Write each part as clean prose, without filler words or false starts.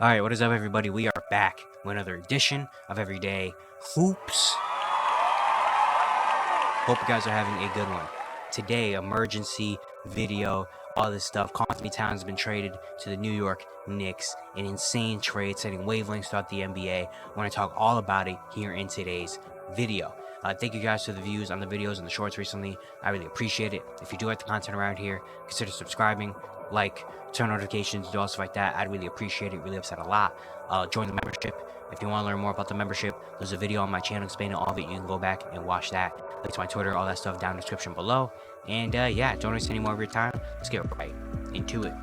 Alright, what is up, everybody? We are back with another edition of Everyday Hoops. Hope you guys are having a good one. Today, emergency video, all this stuff. Karl-Anthony Towns has been traded to the New York Knicks. An insane trade, setting wavelengths throughout the NBA. I want to talk all about it here in today's video. Thank you guys for the views on the videos and the shorts recently. I really appreciate it. If you do like the content around here, consider subscribing, like, turn notifications, do all stuff like that. I'd really appreciate it. Really upset a lot. Join the membership. If you want to learn more about the membership, there's a video on my channel explaining all of it. You can go back and watch that. Link to my Twitter, all that stuff down in the description below. And yeah, don't waste any more of your time. Let's get right into it.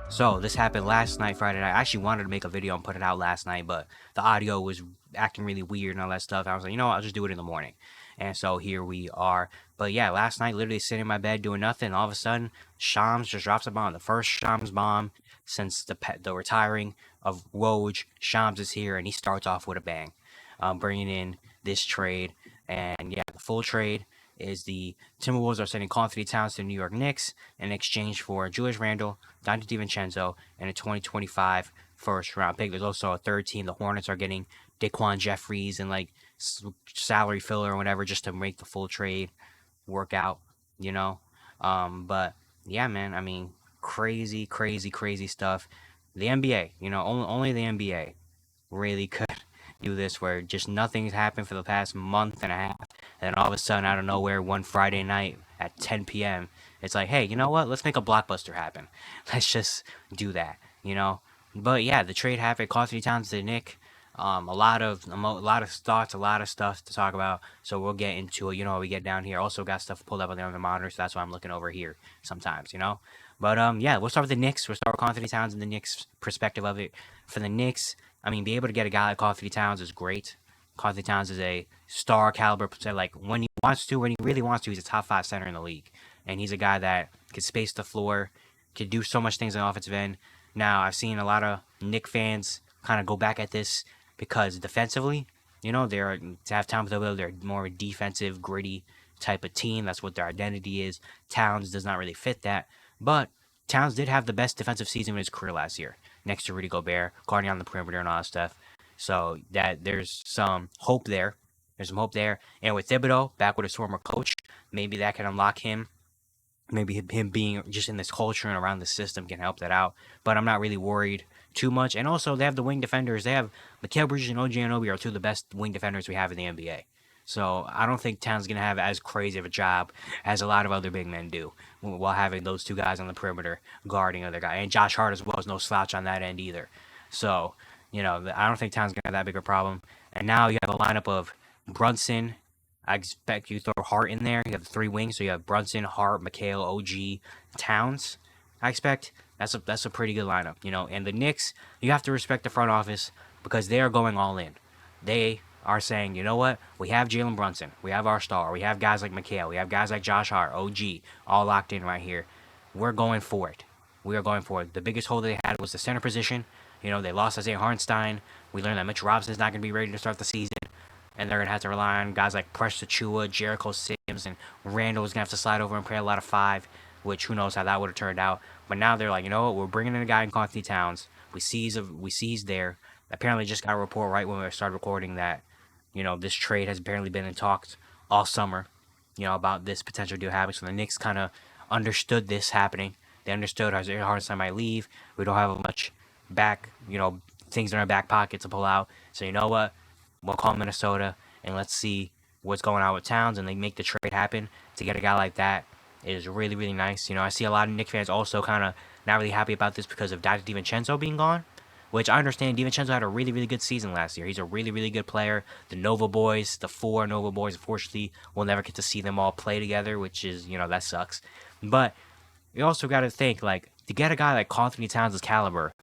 So this happened last night, Friday night. I actually wanted to make a video and put it out last night, but the audio was acting really weird and all that stuff. I was like, you know what, I'll just do it in the morning. And so here we are. But yeah, last night, literally sitting in my bed doing nothing. All of a sudden, Shams just drops a bomb. The first Shams bomb since the retiring of Woj. Shams is here, and he starts off with a bang, bringing in this trade. And yeah, the full trade is the Timberwolves are sending Karl-Anthony Towns to the New York Knicks in exchange for Julius Randle, Dante DiVincenzo, and a 2025 first round pick. There's also a third team. The Hornets are getting Daquan Jeffries and like salary filler or whatever just to make the full trade work out, you know. But yeah, man, I mean, crazy stuff. The NBA, only the NBA really could do this, where just nothing's happened for the past month and a half, and then all of a sudden, out of nowhere, one Friday night at 10 p.m., it's like, hey, you know what? Let's make a blockbuster happen. Let's just do that, you know. But yeah, the trade happened. Karl-Anthony Towns to Nick. A lot of thoughts, a lot of stuff to talk about. So we'll get into it. You know, we get down here. Also got stuff pulled up on the monitor, so that's why I'm looking over here sometimes. You know. But yeah, we'll start with the Knicks. We'll start with Karl-Anthony Towns and the Knicks' perspective of it. For the Knicks, I mean, be able to get a guy like Karl-Anthony Towns is great. Karl-Anthony Towns is a star caliber player. Like when he wants to, when he really wants to, he's a top 5 center in the league, and he's a guy that could space the floor, could do so much things on the offensive end. Now I've seen a lot of Knicks fans kind of go back at this because defensively, they're to have Tom Thibodeau, they're more defensive, gritty type of team. That's what their identity is. Towns does not really fit that, but Towns did have the best defensive season in his career last year, next to Rudy Gobert, guarding on the perimeter and all that stuff. So that there's some hope there. There's some hope there. And with Thibodeau back with his former coach, maybe that can unlock him. Maybe him being just in this culture and around the system can help that out. But I'm not really worried too much. And also, they have the wing defenders. They have Mikal Bridges and OG Anunoby are two of the best wing defenders we have in the NBA. So I don't think Towns is going to have as crazy of a job as a lot of other big men do while having those two guys on the perimeter guarding other guy. And Josh Hart as well is no slouch on that end either. So, I don't think Towns is going to have that big a problem. And now you have a lineup of Brunson. I expect you throw Hart in there. You have the 3 wings, so you have Brunson, Hart, Mikal, OG, Towns. I expect that's a pretty good lineup, And the Knicks, you have to respect the front office because they are going all in. They are saying, you know what? We have Jalen Brunson. We have our star. We have guys like Mikal. We have guys like Josh Hart, OG, all locked in right here. We're going for it. We are going for it. The biggest hole they had was the center position. They lost Isaiah Hartenstein. We learned that Mitch Robinson's not going to be ready to start the season. And they're going to have to rely on guys like Precious Achiuwa, Jericho Sims, and Randall's going to have to slide over and play a lot of 5, which who knows how that would have turned out. But now they're like, you know what? We're bringing in a guy in Karl-Anthony Towns. We see he's there. Apparently just got a report right when we started recording that, this trade has apparently been in talks all summer, about this potential deal happening. So the Knicks kind of understood this happening. They understood Isaiah Hartenstein might leave. We don't have much back, things in our back pocket to pull out. So you know what? We'll call Minnesota and let's see what's going on with Towns, and they make the trade happen. To get a guy like that is really, really nice. I see a lot of Knicks fans also kind of not really happy about this because of Dante DiVincenzo being gone, which I understand. DiVincenzo had a really, really good season last year. He's a really, really good player. The Nova boys, the 4 Nova boys, unfortunately, we'll never get to see them all play together, which is, that sucks. But you also got to think, like, to get a guy like Karl-Anthony Towns' caliber,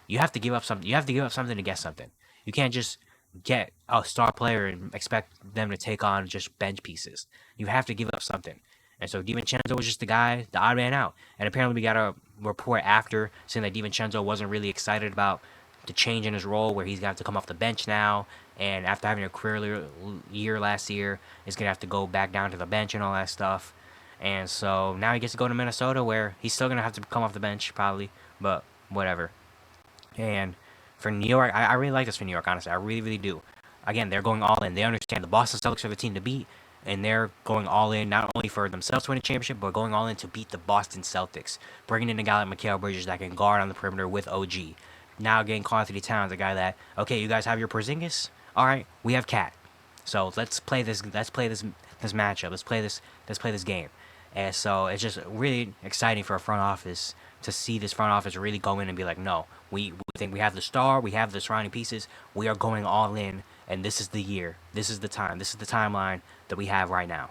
you have to give up something. You have to give up something to get something. You can't just get a star player and expect them to take on just bench pieces. You have to give up something. And so DiVincenzo was just the guy, the odd man out. And apparently we got a report after saying that DiVincenzo wasn't really excited about the change in his role, where he's got to come off the bench now. And after having a career year last year, he's going to have to go back down to the bench and all that stuff. And so now he gets to go to Minnesota, where he's still going to have to come off the bench probably, but whatever. And For New York, I really like this for New York, honestly. I really, really do. Again, they're going all in. They understand the Boston Celtics are the team to beat, and they're going all in not only for themselves to win a championship, but going all in to beat the Boston Celtics. Bringing in a guy like Mikal Bridges that can guard on the perimeter with OG. Now getting Karl-Anthony Towns, a guy that, okay, you guys have your Porzingis? All right, we have Cat. So let's play this. Let's play this matchup. Let's play this game. And so it's just really exciting for a front office to see this front office really go in and be like, no, we think we have the star, we have the surrounding pieces, we are going all in, and this is the year, this is the time, this is the timeline that we have right now.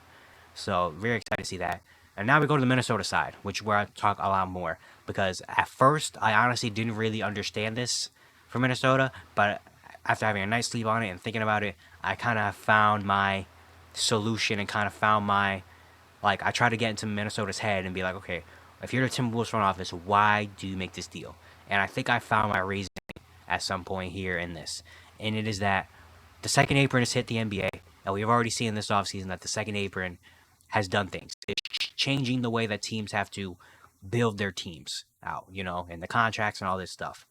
So very excited to see that. And now we go to the Minnesota side, which where I talk a lot more because at first I honestly didn't really understand this for Minnesota, but after having a night's sleep on it and thinking about it, I kind of found my solution and kind of found my like I try to get into Minnesota's head and be like, okay, if you're the Timberwolves front office, why do you make this deal? And I think I found my reasoning at some point here in this, and it is that the second apron has hit the NBA, and we've already seen this offseason that the second apron has done things. It's changing the way that teams have to build their teams out, and the contracts and all this stuff.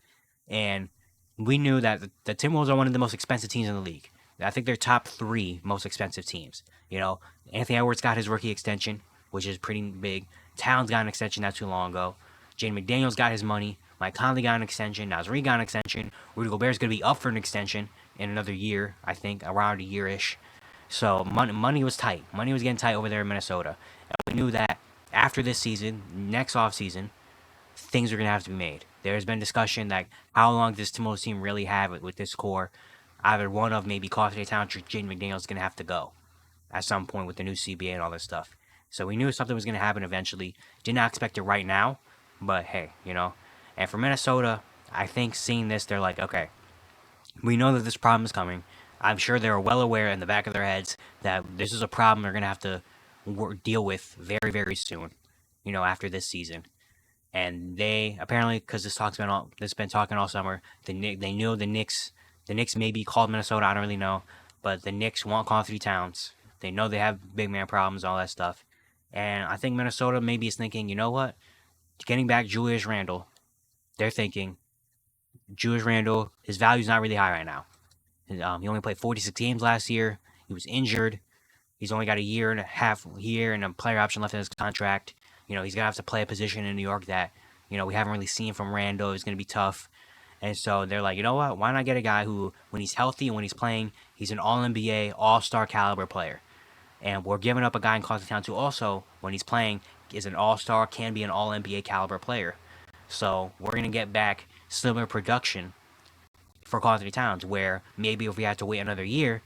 And we knew that the Timberwolves are one of the most expensive teams in the league. I think they're top three most expensive teams. Anthony Edwards got his rookie extension, which is pretty big. Towns got an extension not too long ago. Jaden McDaniels got his money. Mike Conley got an extension. Nasri got an extension. Rudy Gobert's going to be up for an extension in another year, I think, around a year-ish. So money was tight. Money was getting tight over there in Minnesota. And we knew that after this season, next offseason, things are going to have to be made. There's been discussion that how long does this Timberwolves team really have it with this core? Either one of maybe Karl-Anthony Towns or Jaden McDaniels is going to have to go at some point with the new CBA and all this stuff. So we knew something was going to happen eventually. Did not expect it right now, but hey, And for Minnesota, I think seeing this, they're like, okay, we know that this problem is coming. I'm sure they're well aware in the back of their heads that this is a problem they're going to have to deal with very, very soon, after this season. And they apparently, because this been talking all summer, they knew the Knicks maybe called Minnesota. I don't really know, but the Knicks want Karl-Anthony Towns. They know they have big man problems, all that stuff. And I think Minnesota maybe is thinking, you know what? Getting back Julius Randle, they're thinking Julius Randle, his value's not really high right now. He only played 46 games last year. He was injured. He's only got a year and a player option left in his contract. He's going to have to play a position in New York that, we haven't really seen from Randle. It's going to be tough. And so they're like, you know what? Why not get a guy who, when he's healthy and when he's playing, he's an all-NBA, all-star caliber player. And we're giving up a guy in Karl-Anthony Towns who also, when he's playing, is an all-star, can be an all-NBA caliber player. So we're going to get back similar production for Karl-Anthony Towns, where maybe if we have to wait another year,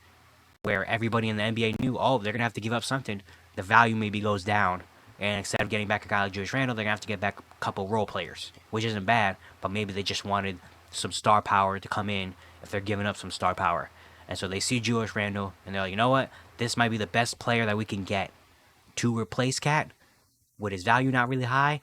where everybody in the NBA knew, oh, they're going to have to give up something, the value maybe goes down. And instead of getting back a guy like Julius Randle, they're going to have to get back a couple role players, which isn't bad, but maybe they just wanted some star power to come in if they're giving up some star power. And so they see Julius Randle, and they're like, you know what? This might be the best player that we can get to replace Cat with his value not really high,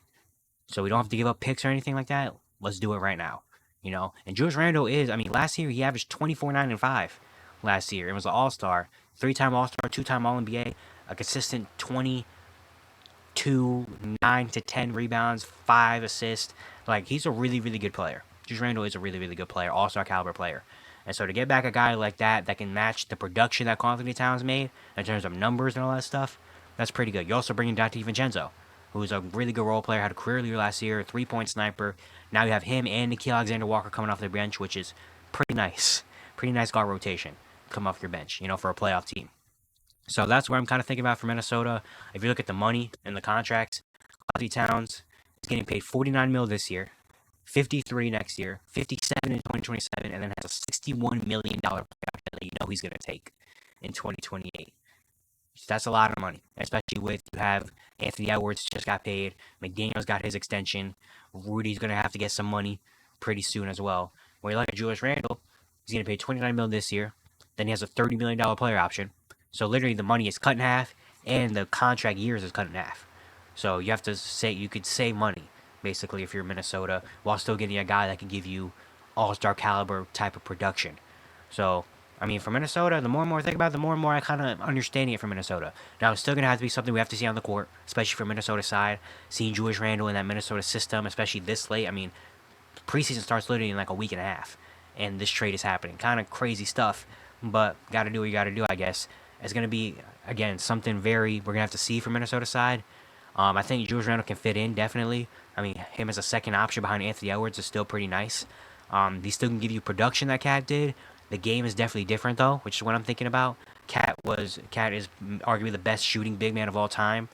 so we don't have to give up picks or anything like that. Let's do it right now. And Julius Randle last year he averaged 24, 9, and 5 last year. It was an all-star, 3-time all-star, 2-time All-NBA, a consistent 22, 9 to 10 rebounds, 5 assists. Like, he's a really, really good player. Julius Randle is a really, really good player, all-star caliber player. And so to get back a guy like that can match the production that Karl-Anthony Towns made in terms of numbers and all that stuff, that's pretty good. You also bring in Dante DiVincenzo, who's a really good role player, had a career year last year, 3-point sniper. Now you have him and Nickeil Alexander-Walker coming off the bench, which is pretty nice. Pretty nice guard rotation come off your bench, for a playoff team. So that's where I'm kind of thinking about for Minnesota. If you look at the money and the contracts, Karl-Anthony Towns is getting paid $49 million this year, $53 next year, $57 in 2027, and then has a $61 million player option that he's going to take in 2028. That's a lot of money, especially with you have Anthony Edwards just got paid, McDaniels got his extension, Rudy's going to have to get some money pretty soon as well. When you look at Julius Randle, he's going to pay $29 million this year, then he has a $30 million player option. So literally the money is cut in half, and the contract years is cut in half. So you have to say you could save money, basically, if you're Minnesota, while still getting a guy that can give you all-star caliber type of production. So for Minnesota, the more and more I think about it, the more and more I kind of understand it for Minnesota. Now, it's still going to have to be something we have to see on the court, especially for Minnesota side. Seeing Julius Randle in that Minnesota system, especially this late. Preseason starts literally in like a week and a half. and this trade is happening. Kind of crazy stuff, but got to do what you got to do, I guess. It's going to be, again, something we're going to have to see from Minnesota side. I think Julius Randle can fit in, definitely. I mean, him as a second option behind Anthony Edwards is still pretty nice. He still can give you production that Cat did. The game is definitely different, though, which is what I'm thinking about. Cat is arguably the best shooting big man of all time,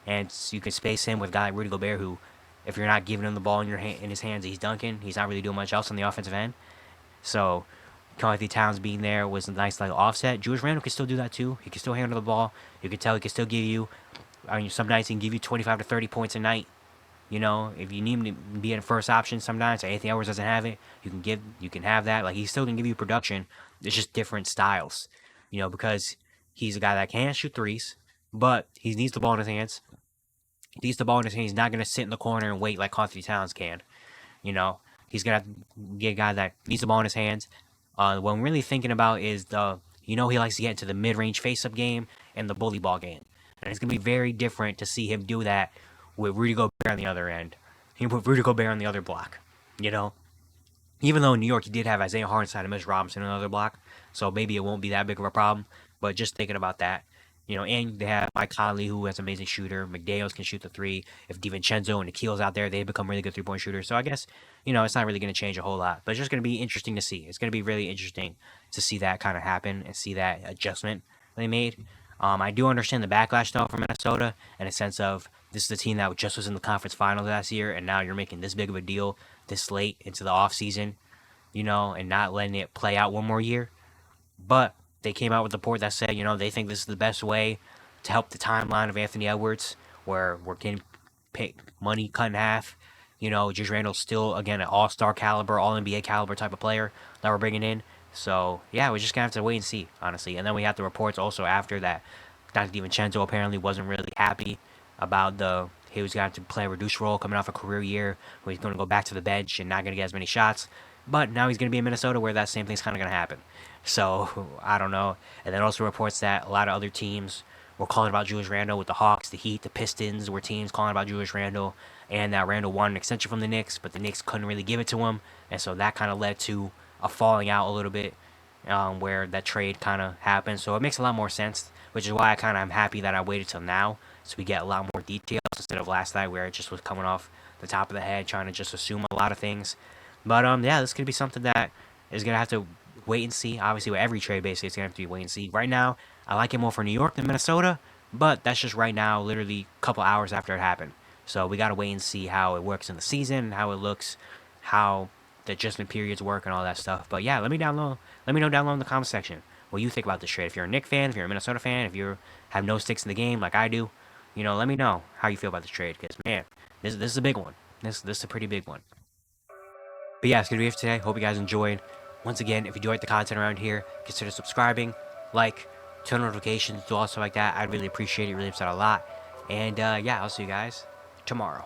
and you can space him with a guy like Rudy Gobert, who, if you're not giving him the ball in his hands, he's dunking. He's not really doing much else on the offensive end. So, Karl-Anthony Towns being there was a nice like offset. Julius Randle can still do that too. He can still handle the ball. You can tell he can still give you. I mean, some nights he can give you 25 to 30 points a night. You know, if you need him to be in first option, sometimes Anthony Edwards doesn't have it. You can have that. Like he still can give you production. It's just different styles. You know, because he's a guy that can shoot threes, but he needs the ball in his hands. He needs the ball in his hands. He's not gonna sit in the corner and wait like Karl-Anthony Towns can. You know, he's gonna have to get a guy that needs the ball in his hands. What I'm really thinking about is he likes to get into the mid-range face-up game and the bully ball game, and it's gonna be very different to see him do that with Rudy Gobert on the other end. He put Rudy Gobert on the other block. You know, even though in New York he did have Isaiah Hartenstein and Mitch Robinson on the other block, so maybe it won't be that big of a problem. But just thinking about that, and they have Mike Conley, who has an amazing shooter. McDaniels can shoot the three. If DiVincenzo and Nikhil's out there, they become really good three-point shooters. So I guess, it's not really going to change a whole lot. But it's just going to be interesting to see. It's going to be really interesting to see that kind of happen and see that adjustment they made. I do understand the backlash, though, from Minnesota in a sense of this is a team that just was in the conference finals last year, and now you're making this big of a deal this late into the offseason, and not letting it play out one more year. But they came out with a report that said, they think this is the best way to help the timeline of Anthony Edwards, where we're getting money cut in half. Julius Randle's still, again, an all-star caliber, all-NBA caliber type of player that we're bringing in. So, yeah, we're just going to have to wait and see, honestly. And then we have the reports also after that Dr. DiVincenzo apparently wasn't really happy about he was going to have to play a reduced role coming off a career year where he's going to go back to the bench and not going to get as many shots. But now he's going to be in Minnesota where that same thing's kind of going to happen. So, I don't know. And then also reports that a lot of other teams were calling about Julius Randle with the Hawks, the Heat, the Pistons were teams calling about Julius Randle. And that Randle wanted an extension from the Knicks, but the Knicks couldn't really give it to him. And so that kind of led to a falling out a little bit where that trade kind of happened. So it makes a lot more sense, which is why I'm happy that I waited till now so we get a lot more details instead of last night where it just was coming off the top of the head, trying to just assume a lot of things. But yeah, this could be something that is going to have to wait and see. Obviously, with every trade, basically, it's going to have to be wait and see. Right now, I like it more for New York than Minnesota, but that's just right now, literally a couple hours after it happened. So we got to wait and see how it works in the season and how it looks, how the adjustment periods work and all that stuff. But yeah, let me know down low in the comment section what you think about this trade. If you're a Knicks fan, if you're a Minnesota fan, if you have no sticks in the game like I do, let me know how you feel about this trade. Because, man, this is a big one. This is a pretty big one. But yeah, it's going to be it for today. Hope you guys enjoyed. Once again, if you do like the content around here, consider subscribing, turn notifications, do all stuff like that. I'd really appreciate it. It really helps out a lot. And yeah, I'll see you guys tomorrow.